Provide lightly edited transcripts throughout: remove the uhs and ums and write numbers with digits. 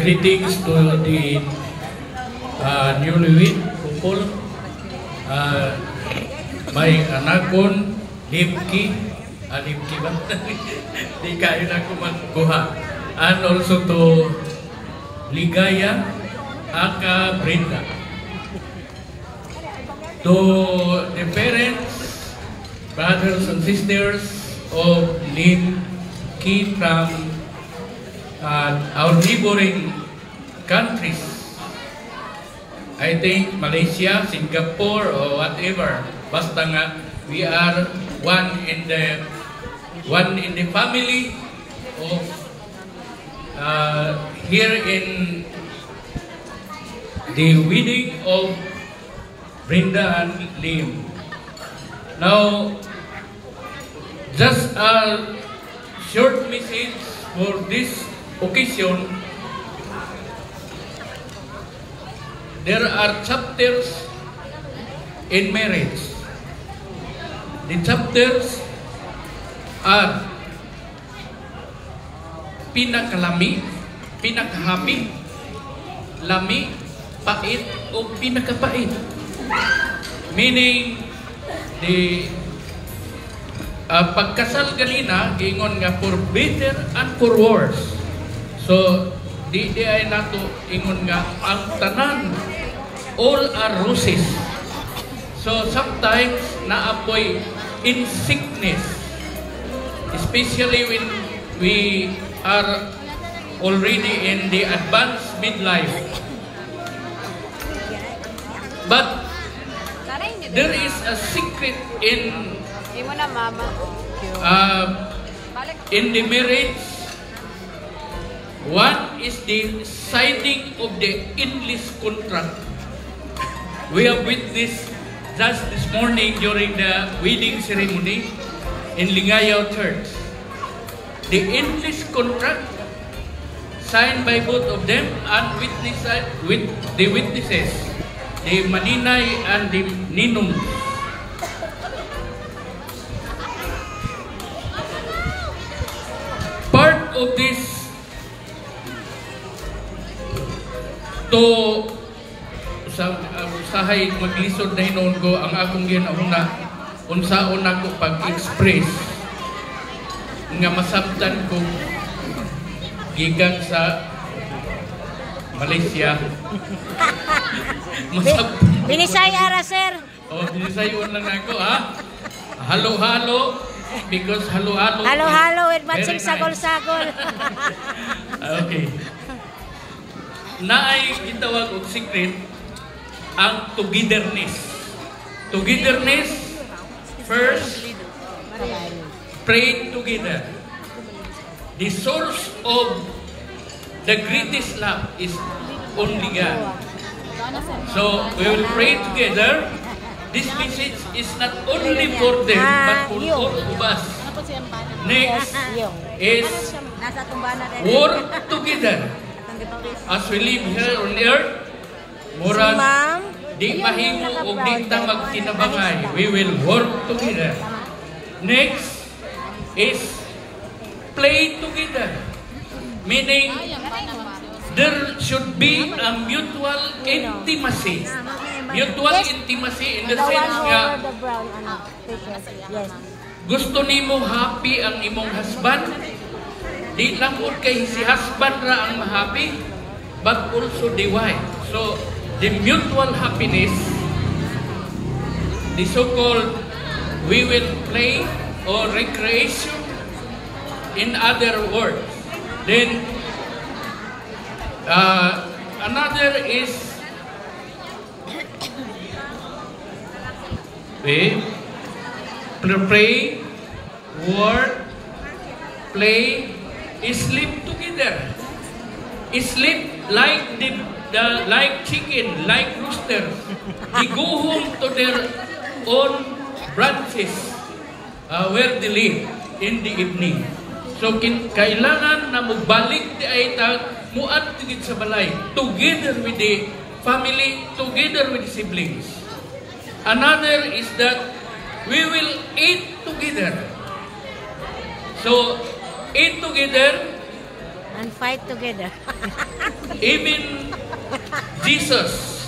Greetings to the newlywed couple. May anakon, Lipki ba? Di kayo na ko magkuha. And also to Ligaya, aka Brenda. To the parents, brothers and sisters of Lin Ki from our neighboring countries, I think Malaysia, Singapore, or whatever. Basta nga, we are one in the family of here in the wedding of Brenda and Lim. Now, just a short message for this occasion. There are chapters in marriage. The chapters are pinakalami, pinakahappy, lami, pait, o pinakapait. Meaning, the pagkasal ganina, ingon nga for better and for worse. So, di ay nato ingon nga ang tanan, all are roses. So, sometimes naapoy in sickness, especially when we are already in the advanced midlife. But there is a secret in the marriage. One is the signing of the endless contract. We have witnessed just this morning during the wedding ceremony in Lingayaw Church. The endless contract signed by both of them and with the witnesses, the Maninay and the Ninong. Part of this to usahay maglisod na hinuon ko ang akong ginauna unsaon ako pag-express nga masabtan ko gikan sa Malaysia. Binisay ara sir. Oh, binisayon lang ako ha. Halo-halo because halo-halo. Halo-halo with matching sagol-sagol. Okay. Naay gitawag og secret ang togetherness. Togetherness, first, pray together. The source of the greatest love is only God. So, we will pray together. This message is not only for them, but for all of us. Next is work together. As we live here on earth, murag di mahimo o di ta magtinabangay. We will work together. Next is play together. Meaning, there should be a mutual intimacy. Mutual intimacy in the sense nga gusto nimo happy ang imong husband. Di lang po kay si husband ra ang mahappy, but also the wife. So, the mutual happiness, the so-called we will play or recreation, in other words. Then, another is pray, work, play, sleep together. Sleep like like chicken, like rooster. They go home to their own branches where they live in the evening. So kailangan na magbalik di ay muad tigid sa balay together with the family, together with the siblings. Another is that we will eat together. So eat together And fight together. Even Jesus,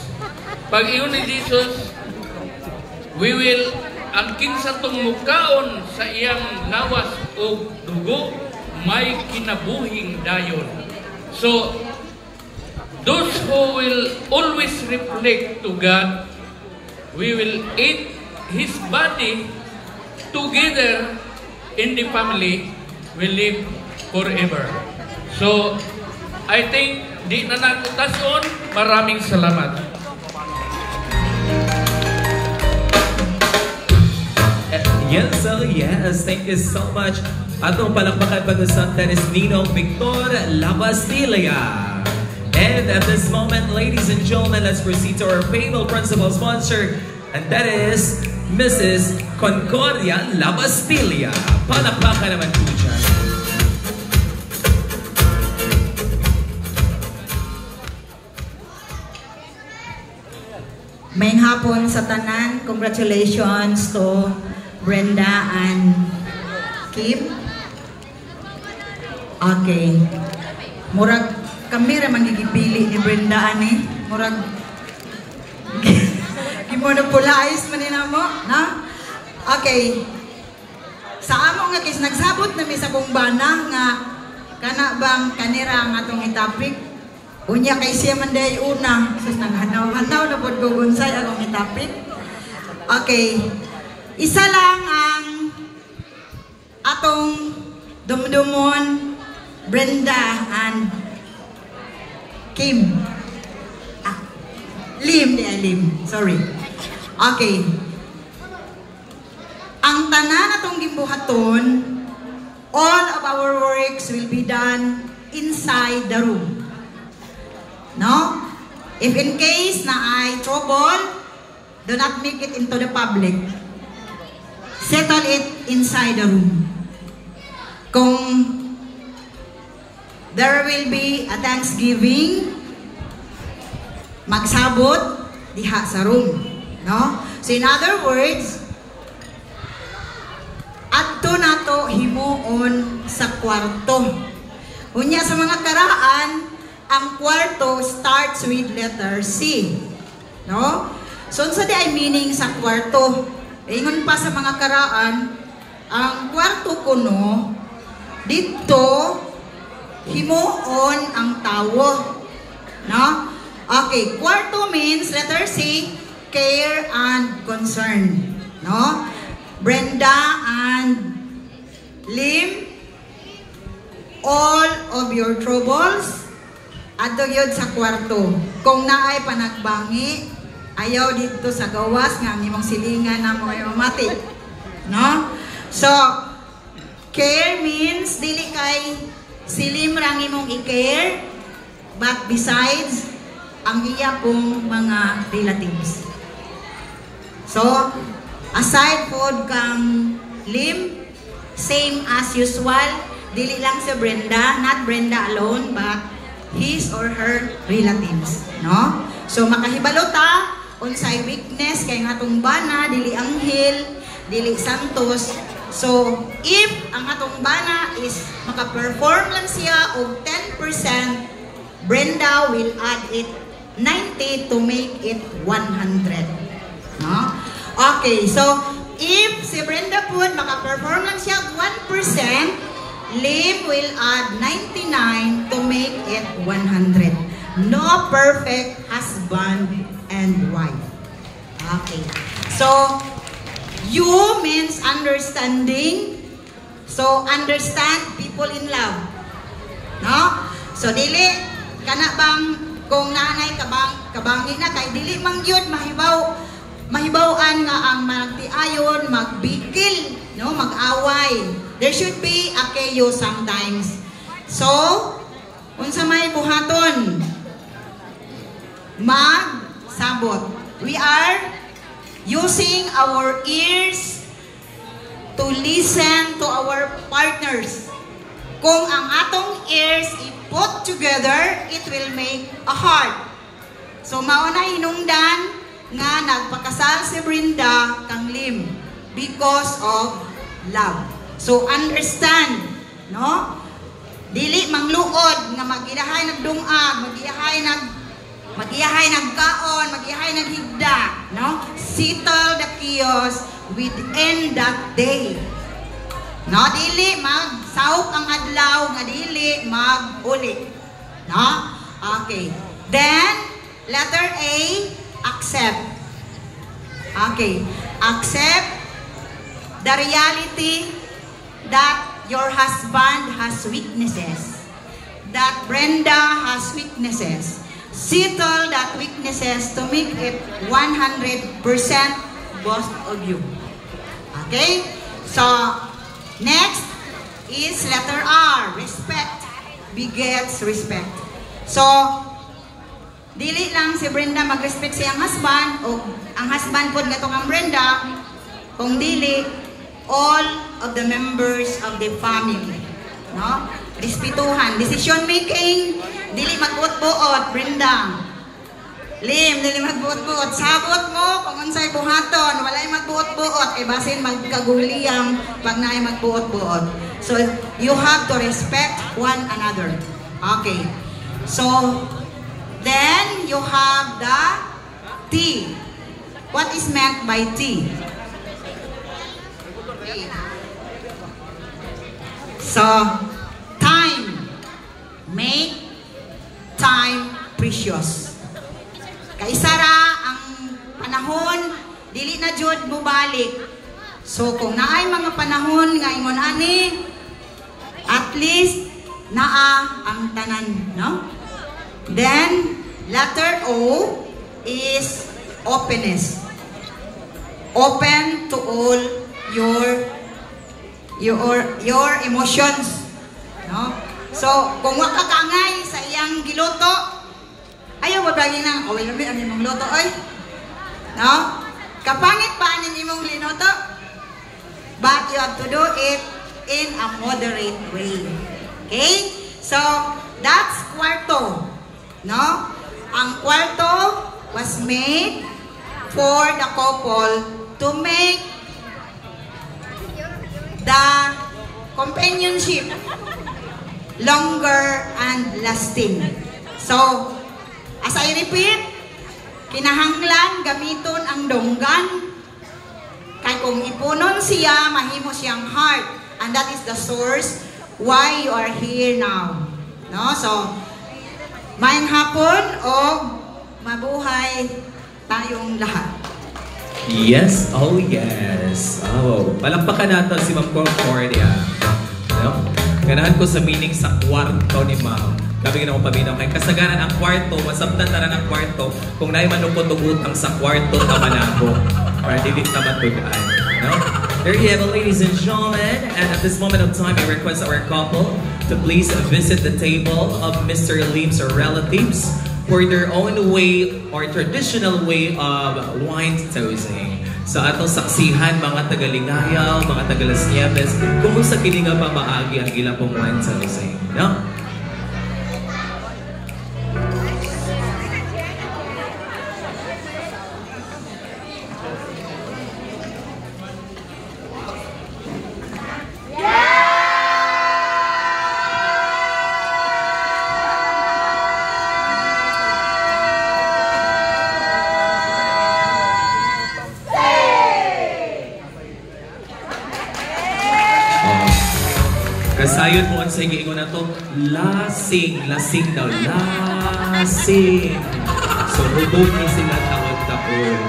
pag iyon ni Jesus, we will, ang kinsa tong mukaon sa iyang lawas o dugo, may kinabuhing dayon. So, those who will always reflect to God, we will eat His body together in the family, will live forever. So, I think, di na nakutason, maraming salamat. Yes, so yes, thank you so much. Atong palakpakan pag-usap, that is Ninong Victor Labastilla. And at this moment, ladies and gentlemen, let's proceed to our panel principal sponsor, and that is Mrs. Concordia Labastilla. Palakpakan naman po dyan. Maayong hapon sa tanan. Congratulations to Brenda and Kim. Okay. Murag kami ra magigipili ni Brenda ani. Murag gimonopolize man nila mo, na? Okay. Sa amo nga kis nagsabot na mi sa bumbana nga kana bang kanira ang atong itapik. Unya kay siya man day una. Sus naghanaw-hanaw na pod gugunsay akong itapik. Okay. Isa lang ang atong dumdumon Brenda and Kim. Lim. Sorry. Okay. Ang tanan atong gimbuhaton, all of our works will be done inside the room. No? If in case na ay trouble, do not make it into the public. Settle it inside the room. Kung there will be a Thanksgiving, magsabot diha sa room. No? So in other words, adto nato himuon sa kwarto. Unya sa mga karaan, ang kwarto starts with letter C. No? So unsa di ay meaning sa kwarto? Ingon pa sa mga karaan, ang kwarto kuno dito himuon ang tawo. No? Okay, kwarto means letter C, care and concern. No? Brenda and Lim, all of your troubles adto gyud sa kwarto. Kung naay panagbangi, ayaw dito sa gawas nga imong silingan na mo mati. No? So, care means dili kay silim rang imong i-care, but besides ang iya pong mga relatives. So, aside pod kang Lim, same as usual, dili lang si Brenda, not Brenda alone, but his or her relatives. No? So, makahibalo ta, unsay weakness, kay nga atong bana, dili anghel, dili santos. So, if ang atong bana is maka-perform lang siya og 10%, Brenda will add it 90 to make it 100. No? Okay, so if si Brenda po maka-perform lang siya 1%, Lim will add 99 to make it 100. No perfect husband and wife. Okay. So, you means understanding. So, understand people in love. No? So, dili, kana bang, kung nanay kabangi na, kay dili mang yun, mahibawaan nga ang magtiayon, magbikil, no? Mag-away. There should be a chaos sometimes. So, unsa may buhaton? Magsabot. We are using our ears to listen to our partners. Kung ang atong ears i-put together, it will make a heart. So, mauna hinungdan nga nagpakasal si Brenda kang Lim because of love. So, understand, no? Dili mangluod nga magiyahay nagdungag, magiyahay nagkaon, magiyahay naghigda, no? Settle the chaos within that day. No, dili magsahok ang adlaw nga dili mag-uli. No? Okay. Then letter A, accept. Okay. Accept the reality that your husband has weaknesses. That Brenda has weaknesses. Settle that weaknesses to make it 100% both of you. Okay? So, next is letter R, respect. Begets respect. So, dili lang si Brenda mag-respect sa iyang husband o ang husband po nga itong ang Brenda, kung dili, all of the members of the family. No? Respetuhan. Decision making, dili magbuot-buot, Brenda. Lim, dili magbuot-buot. Sabot mo kung unsay buhaton, walay magbuot-buot, e basin magkaguliyang pag naay magbuot-buot. So, you have to respect one another. Okay. So, then you have the T. What is meant by T? So, time. Make time precious. Kaisara ang panahon, dili na jud mo balik. So, kung naay mga panahon nga ingon ani, at least naa ang tanan, no? Then, letter O is openness. Open to all your emotions, no? So, kung wa ka kaangay sa iyang giluto, ayaw ba lagi nang away labi ang imong luto oy, no? Kapangit pa ang imong linuto, but you have to do it in a moderate way. Okay? So, that's kwarto, no? Ang kwarto was made for the couple to make the companionship longer and lasting. So, as I repeat, kinahanglan gamiton ang donggan kay kung ipunon siya, mahimo siyang heart, and that is the source why you are here now. No? So, maayong hapon o mabuhay tayong lahat. Yes, oh yes. Oh, palakpakan natin si Ma'am Concordia. No? Ganahan ko sa meaning sa kwarto ni Ma'am. Sabi ko na paminaw kay kasagaran ang kwarto, masabtan tara ng kwarto, kung naay manupot og utang sa kwarto tama na ako. Para dili ta matudan. No? There you have it, ladies and gentlemen. And at this moment of time, I request our couple to please visit the table of Mr. Lim's relatives for their own way or traditional way of wine toasting. Sa atong saksihan, mga Tagalingayaw, mga Tagalas Nieves, kumusta kini nga pa maagi ang ilang pong wine toasting. No? Kasayon mo ang sa ingon na to, lasing daw, lasing. So, hubog ni sila tawag-tapon.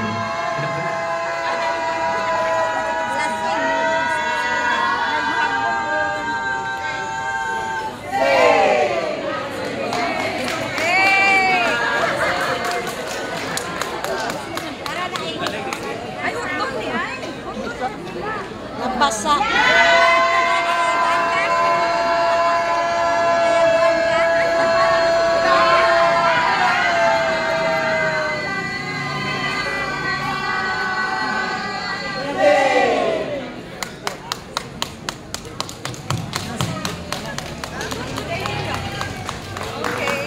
Nabasa.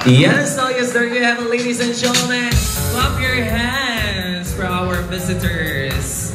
Yes, so yes, there you have it, ladies and gentlemen. Clap your hands for our visitors.